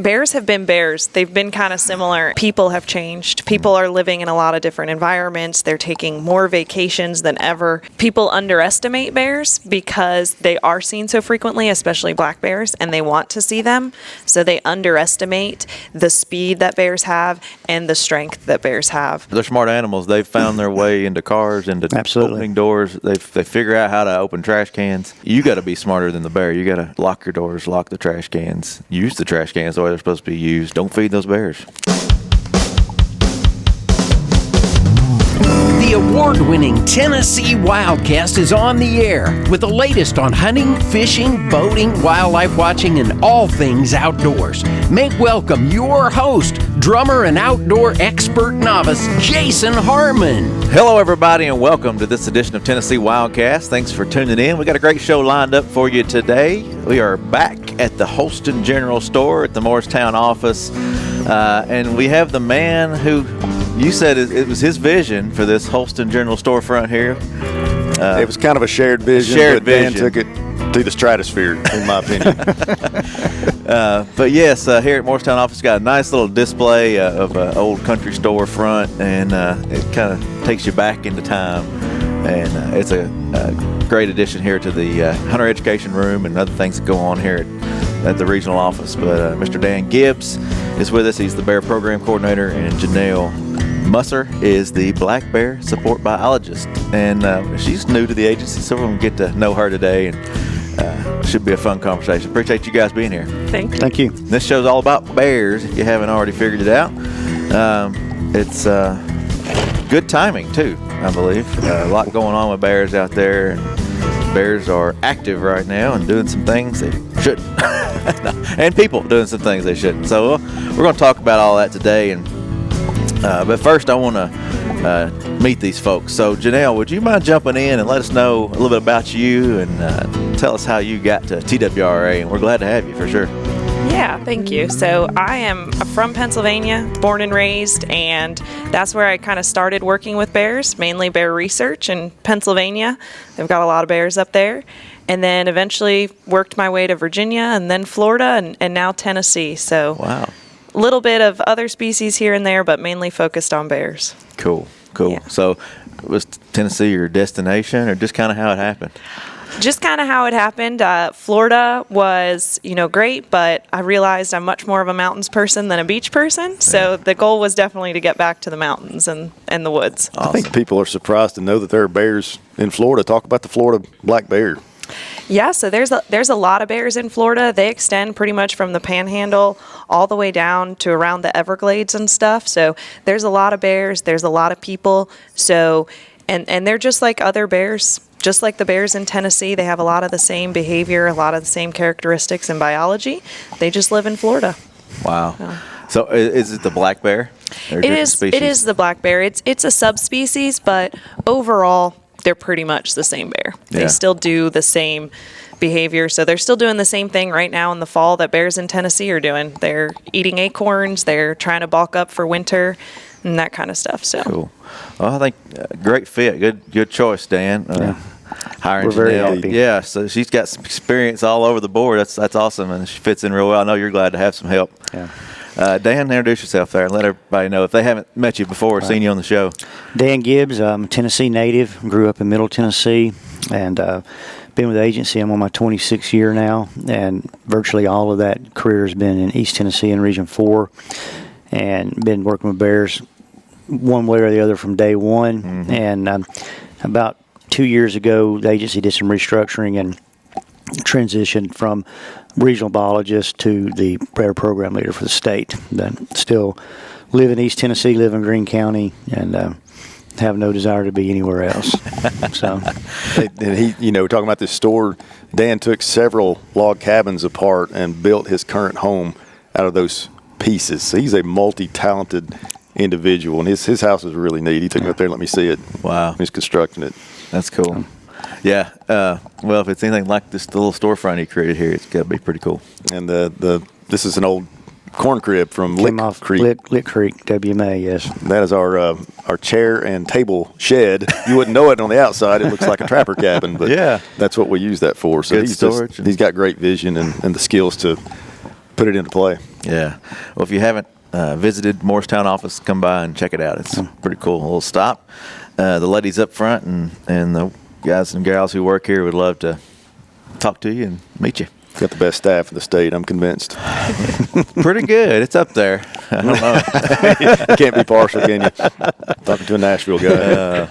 Bears have been bears. They've been kind of similar. People have changed. People are living in a lot of different environments. They're taking more vacations than ever. People underestimate bears because they are seen so frequently, especially black bears, and they want to see them. So they underestimate the speed that bears have and the strength that bears have. They're smart animals. They've found their way into cars, into opening doors. They figure out how to open trash cans. You got to be smarter than the bear. You got to lock your doors, lock the trash cans, use the trash cans the way they're supposed to be used. Don't feed those bears. The award-winning Tennessee WildCast is on the air with the latest on hunting, fishing, boating, wildlife watching, and all things outdoors. Make welcome your host, drummer and outdoor expert novice, Jason Harmon. Hello, everybody, and welcome to this edition of Tennessee WildCast. Thanks for tuning in. We got a great show lined up for you today. We are back at the Holston General Store at the Morristown office, and we have the man who you said it was his vision for this Holston General storefront here. It was kind of a shared vision, Dan took it to the stratosphere, in my opinion. But yes, here at Morristown office, got a nice little display of an old country storefront, and it kind of takes you back into time. And it's a great addition here to the hunter education room and other things that go on here at the regional office. But Mr. Dan Gibbs is with us. He's the bear program coordinator, and Janelle Musser is the black bear support biologist, and she's new to the agency, so we're going to get to know her today, and should be a fun conversation. Appreciate you guys being here. Thank you. Thank you. This show's all about bears, if you haven't already figured it out. It's good timing, too, I believe. A lot going on with bears out there, and bears are active right now and doing some things they shouldn't. And people doing some things they shouldn't. So we're going to talk about all that today, and but first, I want to meet these folks. So, Janelle, would you mind jumping in and let us know a little bit about you and tell us how you got to TWRA? And we're glad to have you, for sure. Yeah, thank you. So I am from Pennsylvania, born and raised, and that's where I kind of started working with bears, mainly bear research in Pennsylvania. They've got a lot of bears up there. And then eventually worked my way to Virginia and then Florida and now Tennessee. So wow. Little bit of other species here and there, but mainly focused on bears. Cool. Yeah. So was Tennessee your destination, or just kind of how it happened? Just kind of how it happened. Florida was, great, but I realized I'm much more of a mountains person than a beach person. So the goal was definitely to get back to the mountains and the woods. Awesome. I think people are surprised to know that there are bears in Florida. Talk about the Florida black bear. Yeah, so there's a lot of bears in Florida. They extend pretty much from the Panhandle all the way down to around the Everglades and stuff. So there's a lot of bears. There's a lot of people. So and they're just like other bears, just like the bears in Tennessee. They have a lot of the same behavior, a lot of the same characteristics in biology. They just live in Florida. Wow. So is it the black bear? It is the black bear. It's a subspecies, but overall they're pretty much the same bear. They still do the same behavior. So they're still doing the same thing right now in the fall that bears in Tennessee are doing. They're eating acorns. They're trying to bulk up for winter and that kind of stuff. So cool. Well, I think great fit. Good choice, Dan. Hiring We're very Janelle. happy. Yeah, so she's got some experience all over the board. That's awesome, and she fits in real well. I know you're glad to have some help. Yeah. Dan, introduce yourself there and let everybody know if they haven't met you before or seen you on the show. Dan Gibbs, I'm a Tennessee native, grew up in Middle Tennessee, and been with the agency. I'm on my 26th year now, and virtually all of that career has been in East Tennessee in Region 4, and been working with bears one way or the other from day one. Mm-hmm. And about 2 years ago, the agency did some restructuring and transitioned from regional biologist to the bear program leader for the state. Then still live in East Tennessee, live in Greene County, and have no desire to be anywhere else. So, and he, talking about this store, Dan took several log cabins apart and built his current home out of those pieces. So he's a multi-talented individual, and his house is really neat. He took me up there and let me see it. Wow. He's constructing it. That's cool. Yeah. Well, if it's anything like this little storefront he created here, it's got to be pretty cool. And this is an old corn crib from Lick Creek. Lick Creek, WMA, yes. That is our chair and table shed. You wouldn't know it on the outside. It looks like a trapper cabin, but yeah, that's what we use that for. So good storage. He's got great vision and the skills to put it into play. Yeah. Well, if you haven't visited Morristown office, come by and check it out. It's pretty cool. A little stop. The ladies up front and the guys and gals who work here would love to talk to you and meet you. Got the best staff in the state, I'm convinced. Pretty good. It's up there. I don't know. You can't be partial, can you? Talking to a Nashville guy.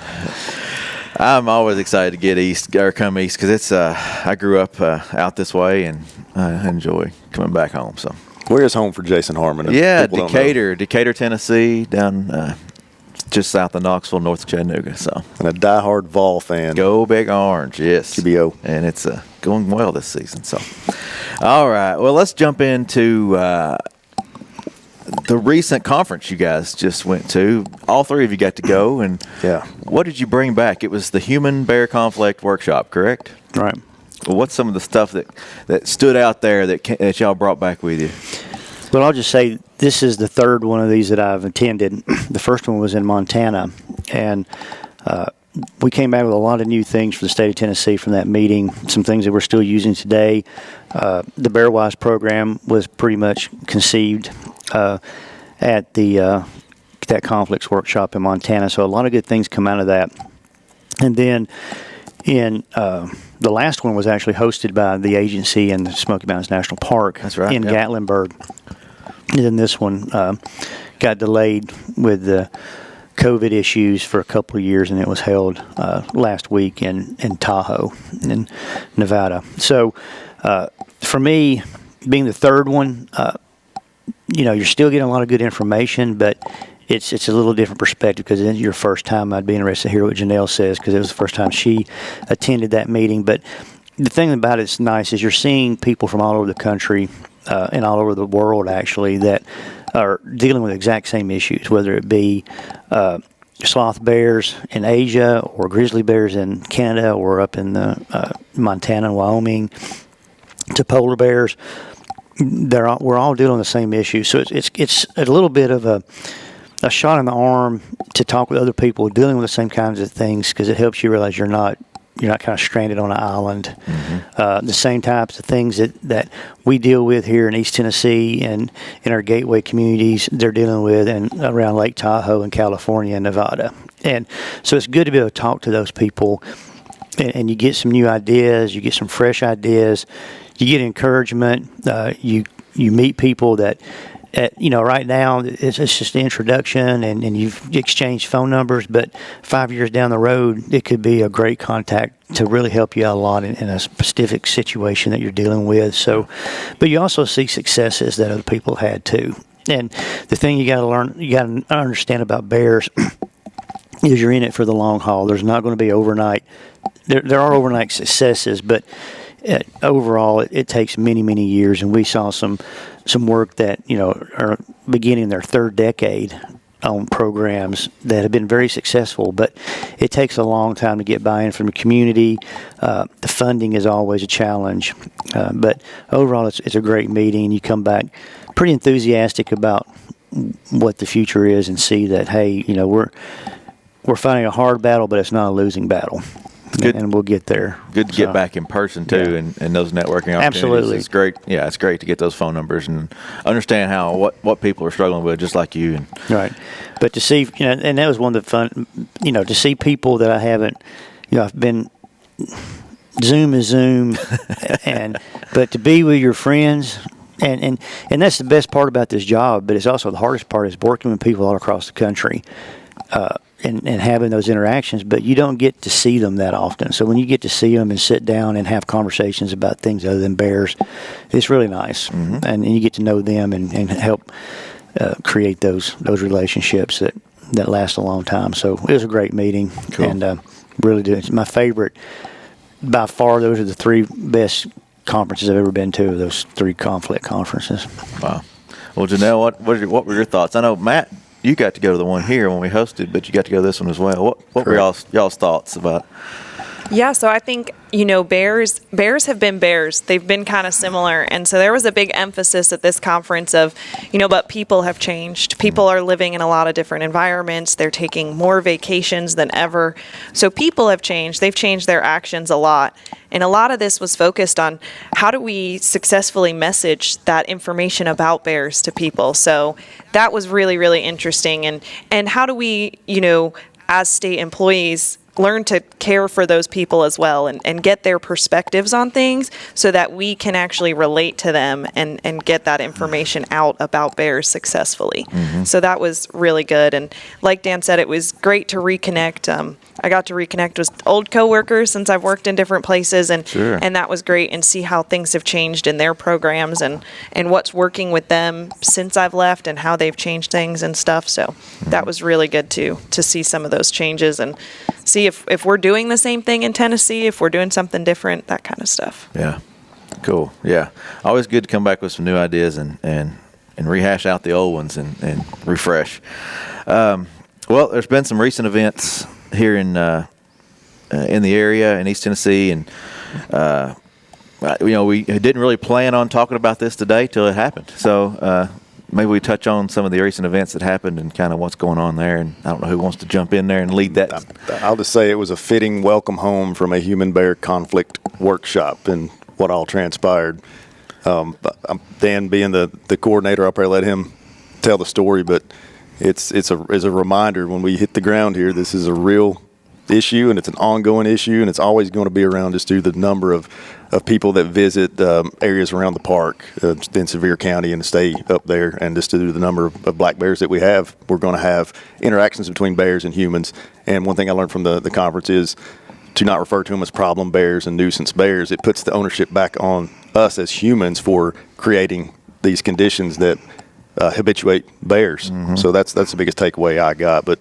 I'm always excited to get east or come east because it's. I grew up out this way and I enjoy coming back home. So Where is home for Jason Harmon? yeah, People don't know. Decatur, Tennessee, down just south of Knoxville, north of Chattanooga. So And a diehard Vol fan. go Big Orange, yes. QBO. And it's going well this season. So, all right. Well, let's jump into the recent conference you guys just went to. All three of you got to go. And Yeah. what did you bring back? It was the Human Bear Conflict Workshop, correct? Right. Well, what's some of the stuff that stood out there that y'all brought back with you? Well, I'll just say this is the third one of these that I've attended. The first one was in Montana, and we came back with a lot of new things for the state of Tennessee from that meeting, some things that we're still using today. The BearWise program was pretty much conceived at that conflicts workshop in Montana, so a lot of good things come out of that. And then in the last one was actually hosted by the agency in the Smoky Mountains National Park. That's right, in yep. Gatlinburg. And then this one got delayed with the COVID issues for a couple of years, and it was held last week in Tahoe, in Nevada. So for me, being the third one, you're still getting a lot of good information, but it's a little different perspective because it's your first time. I'd be interested to hear what Janelle says because it was the first time she attended that meeting. But the thing about it's nice is you're seeing people from all over the country and all over the world, actually, that are dealing with the exact same issues, whether it be sloth bears in Asia or grizzly bears in Canada or up in the Montana and Wyoming to polar bears. We're all dealing with the same issue. So it's a little bit of a shot in the arm to talk with other people dealing with the same kinds of things because it helps you realize you're not kind of stranded on an island. Mm-hmm. The same types of things that we deal with here in East Tennessee and in our gateway communities, they're dealing with and around Lake Tahoe in California and Nevada. And so it's good to be able to talk to those people and you get some new ideas, you get some fresh ideas, you get encouragement, you meet people that right now it's just the introduction and you've exchanged phone numbers, but 5 years down the road, it could be a great contact to really help you out a lot in a specific situation that you're dealing with. So, but you also see successes that other people had too. And the thing you got to understand about bears is you're in it for the long haul. There's not going to be overnight. There are overnight successes, but overall, it takes many, many years. And we saw some work that are beginning their third decade on programs that have been very successful, but it takes a long time to get buy-in from the community. The funding is always a challenge, but overall, it's a great meeting. And you come back pretty enthusiastic about what the future is, and see that we're fighting a hard battle, but it's not a losing battle. Good. And we'll get there. Good to get back in person too, yeah. and those networking opportunities. Absolutely, it's great. Yeah, it's great to get those phone numbers and understand what people are struggling with, just like you. Right, but to see, and that was one of the fun, to see people that I haven't, I've been. Zoom is Zoom, but to be with your friends, and that's the best part about this job. But it's also the hardest part is working with people all across the country. And having those interactions, but you don't get to see them that often. So when you get to see them and sit down and have conversations about things other than bears, it's really nice. Mm-hmm. And you get to know them and help create those relationships that last a long time. So it was a great meeting. Cool. And really did. It's my favorite. By far, those are the three best conferences I've ever been to, those three conflict conferences. Wow. Well, Janelle, what were your thoughts? I know, Matt, you got to go to the one here when we hosted, but you got to go to this one as well. What were y'all's thoughts about Yeah, so I think, bears have been bears. They've been kind of similar. And so there was a big emphasis at this conference of, but people have changed. People are living in a lot of different environments. They're taking more vacations than ever. So people have changed. They've changed their actions a lot. And a lot of this was focused on how do we successfully message that information about bears to people. So that was really, really interesting. And how do we, as state employees, learn to care for those people as well and get their perspectives on things so that we can actually relate to them and get that information out about bears successfully. So that was really good. And like Dan said, it was great to reconnect. I got to reconnect with old coworkers since I've worked in different places, and that was great, and see how things have changed in their programs and what's working with them since I've left and how they've changed things and stuff. So that was really good too, to see some of those changes and see if we're doing the same thing in Tennessee, if we're doing something different, that kind of stuff. Yeah. Cool. Yeah. Always good to come back with some new ideas and rehash out the old ones and refresh. Well, there's been some recent events here in the area in East Tennessee, and we didn't really plan on talking about this today till it happened. So maybe we touch on some of the recent events that happened and kind of what's going on there. And I don't know who wants to jump in there and lead that. I'll just say it was a fitting welcome home from a human-bear conflict workshop and what all transpired. Dan, being the coordinator, I'll probably let him tell the story, but it's a reminder when we hit the ground here, this is a real issue, and it's an ongoing issue, and it's always going to be around just due to the number of people that visit areas around the park in Sevier County and stay up there, and just due to the number of black bears that we have, we're going to have interactions between bears and humans. And one thing I learned from the conference is to not refer to them as problem bears and nuisance bears. It puts the ownership back on us as humans for creating these conditions that habituate bears. So that's the biggest takeaway I got. But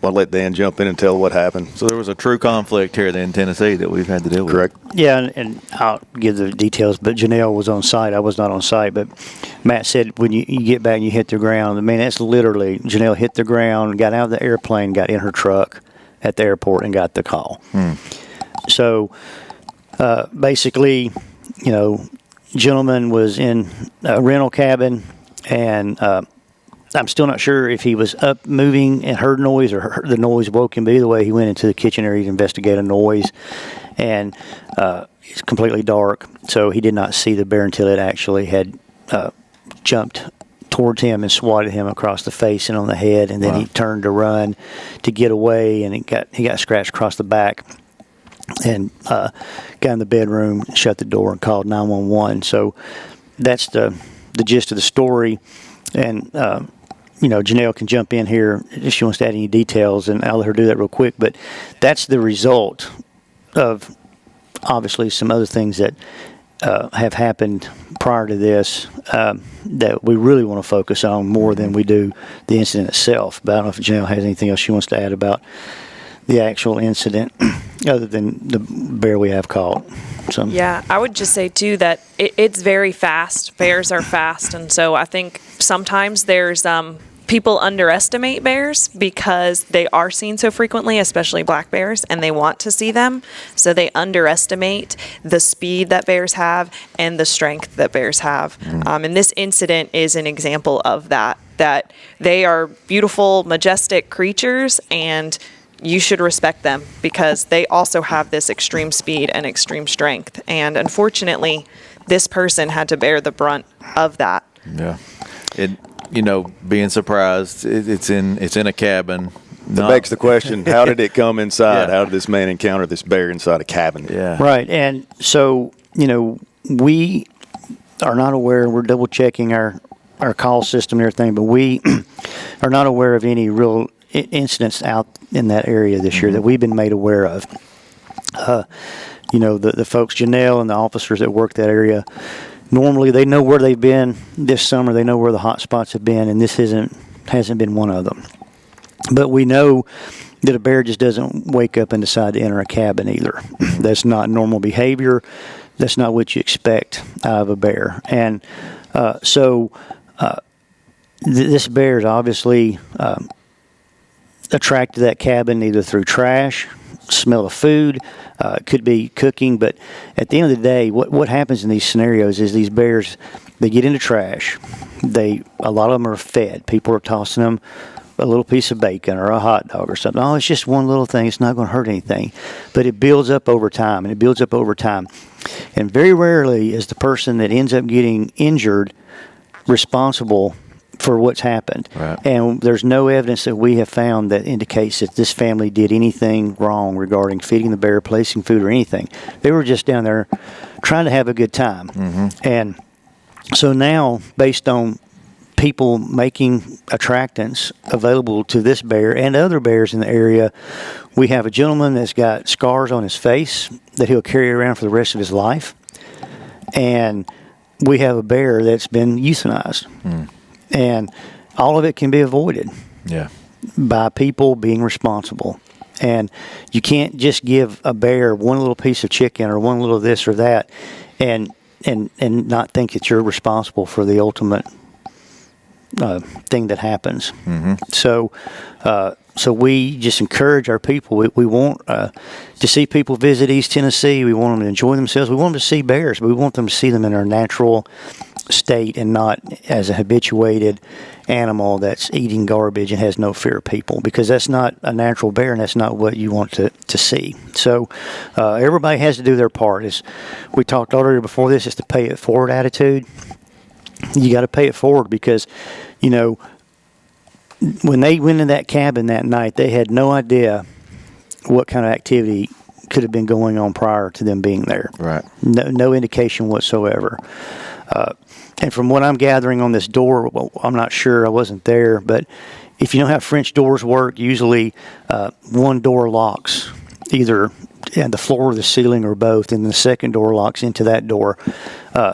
I'll let Dan jump in and tell what happened. So there was a true conflict here in Tennessee that we've had to deal with. Correct. Yeah, and I'll give the details, but Janelle was on site. I was not on site, but Matt said when you get back and you hit the ground, I mean, that's literally, Janelle hit the ground, got out of the airplane, got in her truck at the airport, and got the call. So basically, gentleman was in a rental cabin, and I'm still not sure if he was up moving and heard noise or the noise woke him, but either way, he went into the kitchen area to investigate a noise, and it's completely dark, so he did not see the bear until it actually had jumped towards him and swatted him across the face and on the head, and then he turned to run to get away, and he got scratched across the back, and got in the bedroom, shut the door, and called 911. So that's the gist of the story. And Janelle can jump in here if she wants to add any details, and I'll let her do that real quick. But that's the result of obviously some other things that have happened prior to this that we really want to focus on more than we do the incident itself. But I don't know if Janelle has anything else she wants to add about the actual incident other than the bear we have caught. So. Yeah, I would just say, too, that it's very fast. Bears are fast. And so I think sometimes there's people underestimate bears because they are seen so frequently, especially black bears, and they want to see them. So they underestimate the speed that bears have and the strength that bears have. And this incident is an example of that they are beautiful, majestic creatures, and you should respect them because they also have this extreme speed and extreme strength. And unfortunately, this person had to bear the brunt of that. Yeah. Being surprised, it's in a cabin. That begs the question, how did it come inside? How did this man encounter this bear inside a cabin? Yeah. Right. And so, we are not aware, we're double checking our call system and everything, but we are not aware of any real incidents out in that area this year that we've been made aware of. The folks, Janelle and the officers that work that area, normally they know where they've been this summer. They know where the hot spots have been, and this hasn't been one of them. But we know that a bear just doesn't wake up and decide to enter a cabin either. That's not normal behavior. That's not what you expect out of a bear. And this bear is obviously attracted to that cabin either through trash, smell of food, it could be cooking. But at the end of the day, what happens in these scenarios is these bears, they get into trash. A lot of them are fed. People are tossing them a little piece of bacon or a hot dog or something. Oh, it's just one little thing. It's not going to hurt anything. But it builds up over time, and it builds up over time. And very rarely is the person that ends up getting injured responsible for what's happened. Right. And there's no evidence that we have found that indicates that this family did anything wrong regarding feeding the bear, placing food, or anything. They were just down there trying to have a good time. Mm-hmm. And so now, based on people making attractants available to this bear and other bears in the area, we have a gentleman that's got scars on his face that he'll carry around for the rest of his life. And we have a bear that's been euthanized. Mm. And all of it can be avoided by people being responsible. And you can't just give a bear one little piece of chicken or one little this or that and not think that you're responsible for the ultimate thing that happens. Mm-hmm. So we just encourage our people. We want to see people visit East Tennessee. We want them to enjoy themselves. We want them to see bears, but we want them to see them in their natural state and not as a habituated animal that's eating garbage and has no fear of people, because that's not a natural bear and that's not what you want to see. So everybody has to do their part. As we talked earlier before this, it's the pay it forward attitude. You got to pay it forward because, you know, when they went in that cabin that night, they had no idea what kind of activity could have been going on prior to them being there. Right. No indication whatsoever. And from what I'm gathering on this door, well, I'm not sure, I wasn't there, but if you know how French doors work, usually one door locks either at the floor or the ceiling or both, and the second door locks into that door.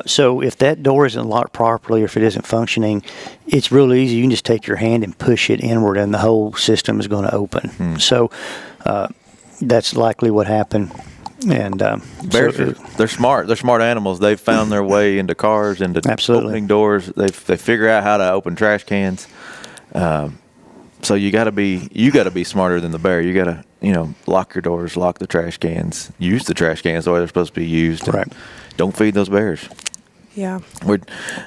So if that door isn't locked properly or if it isn't functioning, it's real easy. You can just take your hand and push it inward and the whole system is going to open. So that's likely what happened. And bears they're smart. They're smart animals. They've found their way into cars, into opening doors. They figure out how to open trash cans. So you got to be smarter than the bear. You got to lock your doors, lock the trash cans, use the trash cans the way they're supposed to be used. Right. Don't feed those bears. Yeah.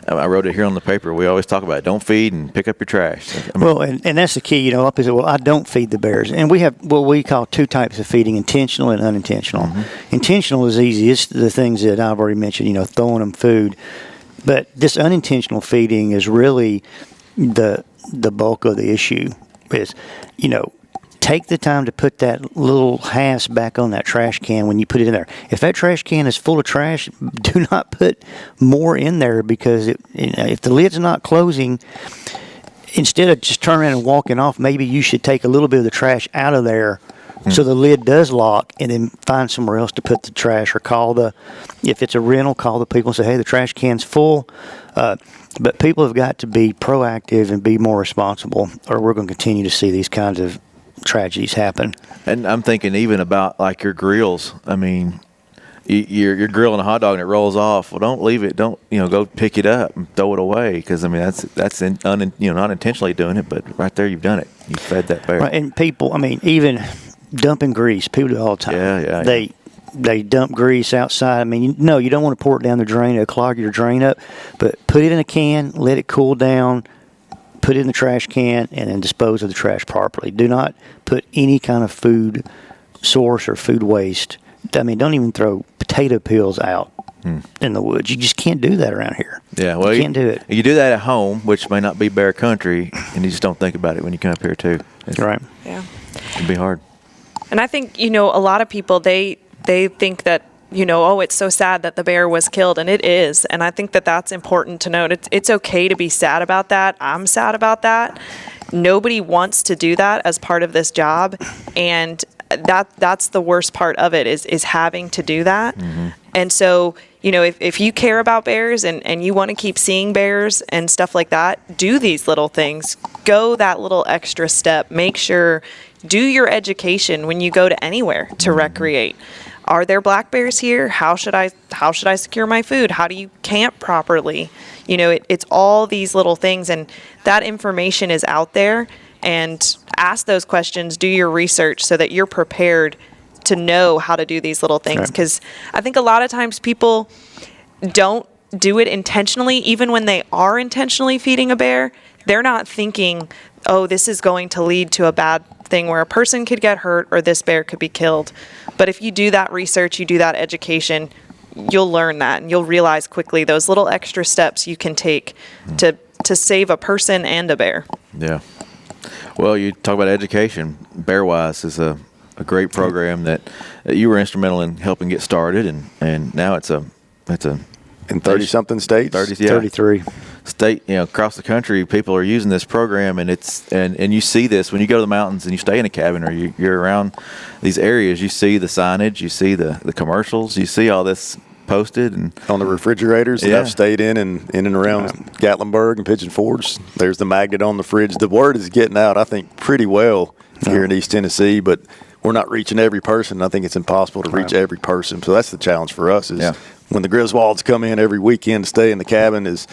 I wrote it here on the paper. We always talk about it. Don't feed and pick up your trash. Well, and that's the key. Up is, I don't feed the bears. And we have what we call two types of feeding, intentional and unintentional. Mm-hmm. Intentional is easy. It's the things that I've already mentioned, throwing them food. But this unintentional feeding is really the bulk of the issue is, take the time to put that little hass back on that trash can when you put it in there. If that trash can is full of trash, do not put more in there, because if the lid's not closing, instead of just turning around and walking off, maybe you should take a little bit of the trash out of there so the lid does lock, and then find somewhere else to put the trash, or if it's a rental, call the people and say, hey, the trash can's full. But people have got to be proactive and be more responsible, or we're going to continue to see these kinds of tragedies happen. And I'm thinking even about like your grills. I mean, you're grilling a hot dog and it rolls off. Well, don't leave it. Don't go pick it up and throw it away, because I mean that's not intentionally doing it, but right there you've done it. You fed that bear. Right, and people, even dumping grease. People do it all the time. Yeah. They dump grease outside. I mean, you don't want to pour it down the drain. It'll clog your drain up. But put it in a can, let it cool down, put it in the trash can, and then dispose of the trash properly. Do not put any kind of food source or food waste. Don't even throw potato peels out in the woods. You just can't do that around here. Yeah, well, you can't do it. You do that at home, which may not be bear country, and you just don't think about it when you come up here too. Right. Yeah. It'd be hard. And I think, a lot of people, they think that, it's so sad that the bear was killed, and it is. And I think that that's important to note. It's okay to be sad about that. I'm sad about that. Nobody wants to do that as part of this job. And that's the worst part of it is having to do that. Mm-hmm. And so, if you care about bears and you want to keep seeing bears and stuff like that, do these little things. Go that little extra step. Make sure, do your education when you go to anywhere to recreate. Are there black bears here? How should I secure my food? How do you camp properly? It's all these little things, and that information is out there. And ask those questions, do your research so that you're prepared to know how to do these little things. Because I think a lot of times people don't do it intentionally. Even when they are intentionally feeding a bear, they're not thinking, oh, this is going to lead to a bad thing where a person could get hurt or this bear could be killed. But if you do that research, you do that education, you'll learn that, and you'll realize quickly those little extra steps you can take to save a person and a bear. Yeah. Well, you talk about education. BearWise is a great program that you were instrumental in helping get started, and now it's a In 30-something states? 33. State, across the country, people are using this program, and and you see this when you go to the mountains and you stay in a cabin or you're around these areas. You see the signage, you see the commercials, you see all this posted and On the refrigerators that Yeah. I've stayed in and around Gatlinburg and Pigeon Forge, there's the magnet on the fridge. The word is getting out, I think, pretty well here in East Tennessee, but we're not reaching every person. I think it's impossible to reach every person. So that's the challenge for us is when the Griswolds come in every weekend to stay in the cabin is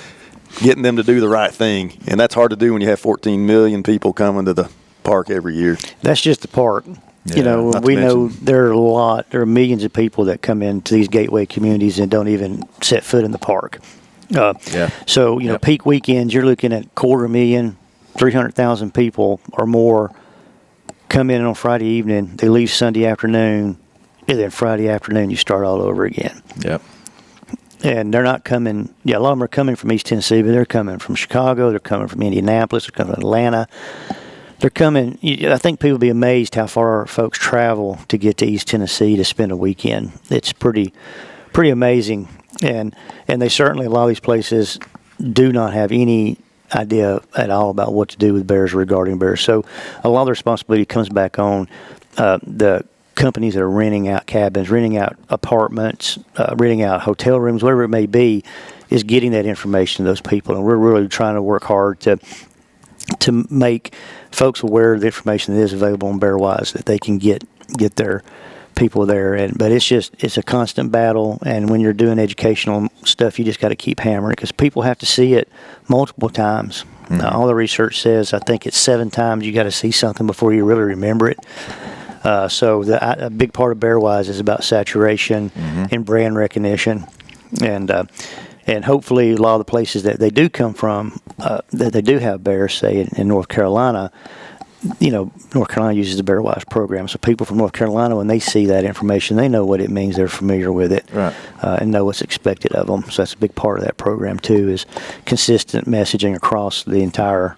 getting them to do the right thing. And that's hard to do when you have 14 million people coming to the park every year. That's just the park. not to We know mention- there are millions of people that come into these gateway communities and don't even set foot in the park. So, peak weekends, you're looking at 250,000, 300,000 people or more come in on Friday evening. They leave Sunday afternoon, and then Friday afternoon you start all over again. Yep. And they're not coming. Yeah, a lot of them are coming from East Tennessee, but they're coming from Chicago. They're coming from Indianapolis. They're coming from Atlanta. They're coming. I think people will be amazed how far folks travel to get to East Tennessee to spend a weekend. It's pretty amazing. And they certainly, a lot of these places do not have any idea at all about what to do with bears, regarding bears. So a lot of the responsibility comes back on the companies that are renting out cabins, renting out apartments, renting out hotel rooms, whatever it may be, is getting that information to those people. And we're really trying to work hard to make folks aware of the information that is available on BearWise, that they can get their people there. But it's a constant battle. And when you're doing educational stuff, you just got to keep hammering it because people have to see it multiple times. All the research says, I think it's 7 times you got to see something before you really remember it. So a big part of BearWise is about saturation and brand recognition, and hopefully a lot of the places that they do come from, that they do have bears, say in North Carolina. North Carolina uses the BearWise program, so people from North Carolina, when they see that information, they know what it means. They're familiar with it, Right. And know what's expected of them. So that's a big part of that program too, is consistent messaging across the entire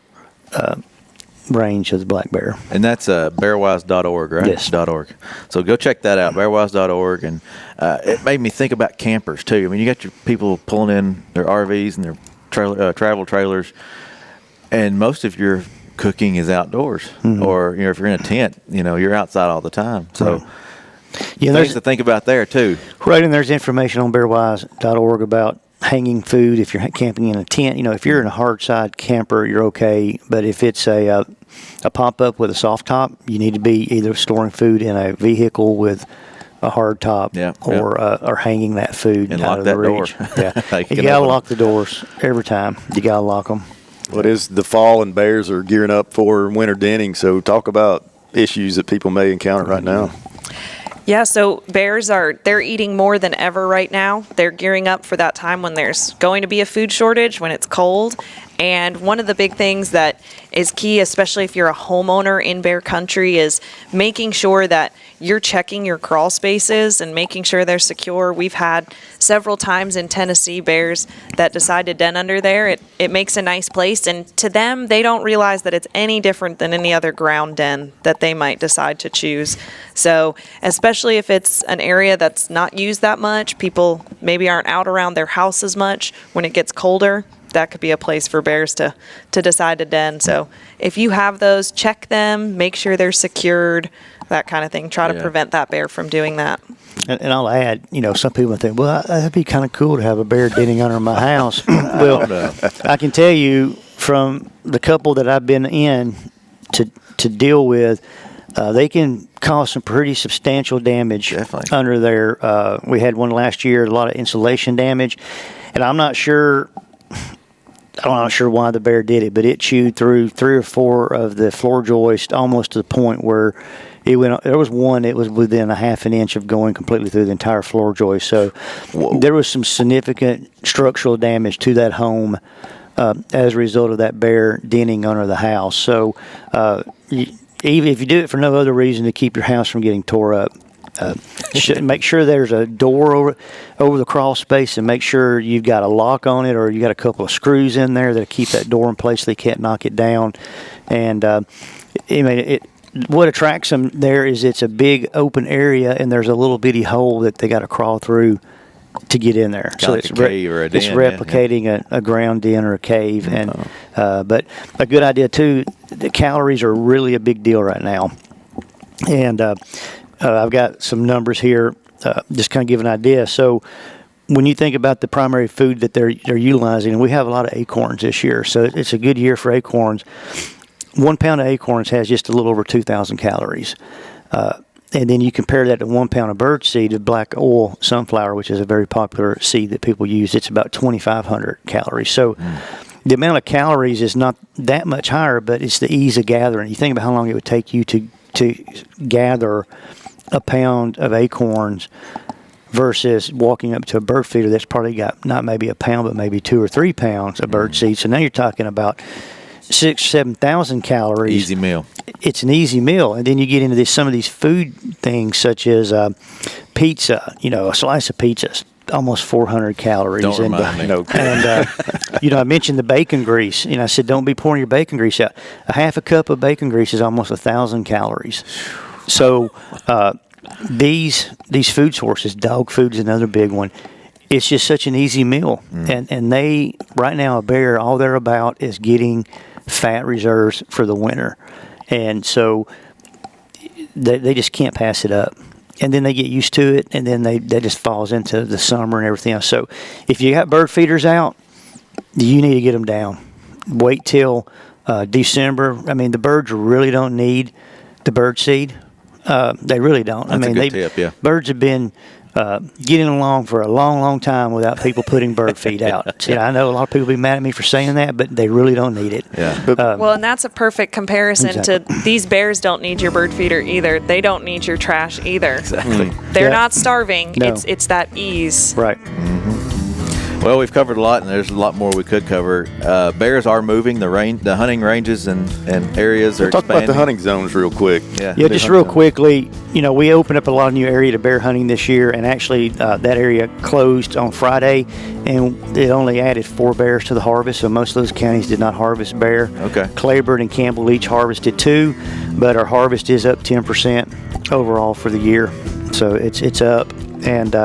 range of the black bear. And that's bearwise.org, right? Yes. .org. So go check that out, bearwise.org. And it made me think about campers, too. I mean, you got your people pulling in their RVs and their travel trailers, and most of your cooking is outdoors. Or, if you're in a tent, you're outside all the time. So things to think about there, too. Right, and there's information on bearwise.org about hanging food if you're camping in a tent. If you're in a hard side camper, you're okay. But if it's a pop-up with a soft top, you need to be either storing food in a vehicle with a hard top or hanging that food And out lock of the that door. reach. Yeah, You you can got to open lock the doors every time. You got to lock them. Well, it is the fall and bears are gearing up for winter denning. So talk about issues that people may encounter right now. Yeah, so bears they're eating more than ever right now. They're gearing up for that time when there's going to be a food shortage, when it's cold. And one of the big things that is key, especially if you're a homeowner in bear country, is making sure that you're checking your crawl spaces and making sure they're secure. We've had several times in Tennessee bears that decide to den under there. It makes a nice place, and to them, they don't realize that it's any different than any other ground den that they might decide to choose. So especially if it's an area that's not used that much, people maybe aren't out around their house as much when it gets colder, that could be a place for bears to decide to den. So if you have those, check them, make sure they're secured, that kind of thing. Try to prevent that bear from doing that. And I'll add, some people think, well, that'd be kind of cool to have a bear denning under my house. Well, I can tell you from the couple that I've been in to deal with, they can cause some pretty substantial damage under there. We had one last year, a lot of insulation damage, and I'm not sure I'm not sure why the bear did it, but it chewed through 3 or 4 of the floor joists almost to the point where it went. There was one that was within a half an inch of going completely through the entire floor joist. So there was some significant structural damage to that home as a result of that bear denting under the house. So even if you do it for no other reason to keep your house from getting tore up, make sure there's a door over the crawl space, and make sure you've got a lock on it, or you got a couple of screws in there that keep that door in place so they can't knock it down. And what attracts them there is it's a big open area, and there's a little bitty hole that they got to crawl through to get in there. So it's cave or a den, it's replicating a ground den or a cave. And but a good idea too. The calories are really a big deal right now, and I've got some numbers here, just kind of give an idea. So when you think about the primary food that they're utilizing, and we have a lot of acorns this year, so it's a good year for acorns. 1 pound of acorns has just a little over 2,000 calories. And then you compare that to 1 pound of birdseed of black oil sunflower, which is a very popular seed that people use. It's about 2,500 calories. So the amount of calories is not that much higher, but it's the ease of gathering. You think about how long it would take you to gather a pound of acorns versus walking up to a bird feeder that's probably got not maybe a pound, but maybe 2 or 3 pounds of bird seed. So now you're talking about 6,000 or 7,000 calories. Easy meal. It's an easy meal. And then you get into some of these food things such as pizza, a slice of pizza, almost 400 calories. Don't remind me. And I mentioned the bacon grease. I said, don't be pouring your bacon grease out. A half a cup of bacon grease is almost 1,000 calories. So these food sources, dog food is another big one. It's just such an easy meal. And they, right now, a bear, all they're about is getting fat reserves for the winter. And so they just can't pass it up. And then they get used to it, and then that just falls into the summer and everything else. So if you got bird feeders out, you need to get them down. Wait till December. I mean, the birds really don't need the bird seed. They really don't. That's a good tip, yeah. Birds have been getting along for a long, long time without people putting bird feed out. See, I know a lot of people be mad at me for saying that, but they really don't need it. Yeah. Well, and that's a perfect comparison Exactly. to these bears don't need your bird feeder either. They don't need your trash either. Exactly. They're Yeah. not starving. No. It's that ease. Right. Well, we've covered a lot, and there's a lot more we could cover. Bears are moving. The hunting ranges and areas are Talk expanding. about the hunting zones real quick. Yeah, just real quickly, we opened up a lot of new area to bear hunting this year, and actually that area closed on Friday, and it only added 4 bears to the harvest, so most of those counties did not harvest bear. Okay. Claiborne and Campbell each harvested 2, but our harvest is up 10% overall for the year, so it's up, and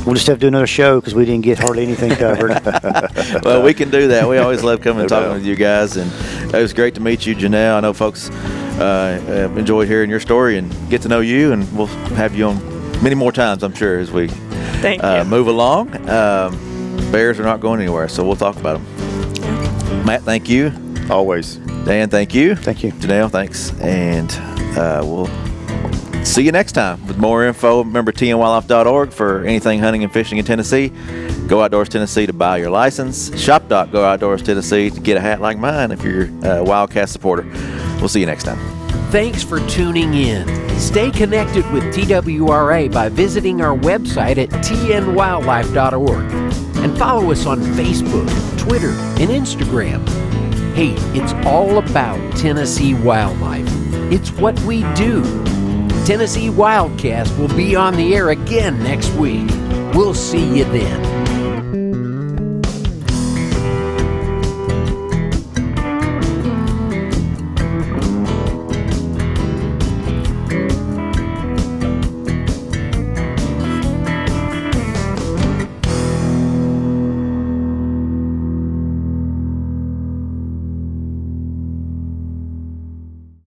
we'll just have to do another show because we didn't get hardly anything covered. Well, we can do that. We always love coming and talking with you guys, and it was great to meet you, Janelle. I know folks enjoyed hearing your story and get to know you, and we'll have you on many more times, I'm sure, as we Thank you. move along. Bears are not going anywhere, so we'll talk about them. Matt, thank you. Always. Dan, thank you. Thank you. Janelle, thanks. And we'll see you next time with more info. Remember tnwildlife.org for anything hunting and fishing in Tennessee. Go Outdoors Tennessee to buy your license. Shop.Go Outdoors Tennessee to get a hat like mine if you're a WildCast supporter. We'll see you next time. Thanks for tuning in. Stay connected with TWRA by visiting our website at tnwildlife.org and follow us on Facebook, Twitter, and Instagram. Hey, it's all about Tennessee wildlife. It's what we do. Tennessee WildCast will be on the air again next week. We'll see you then.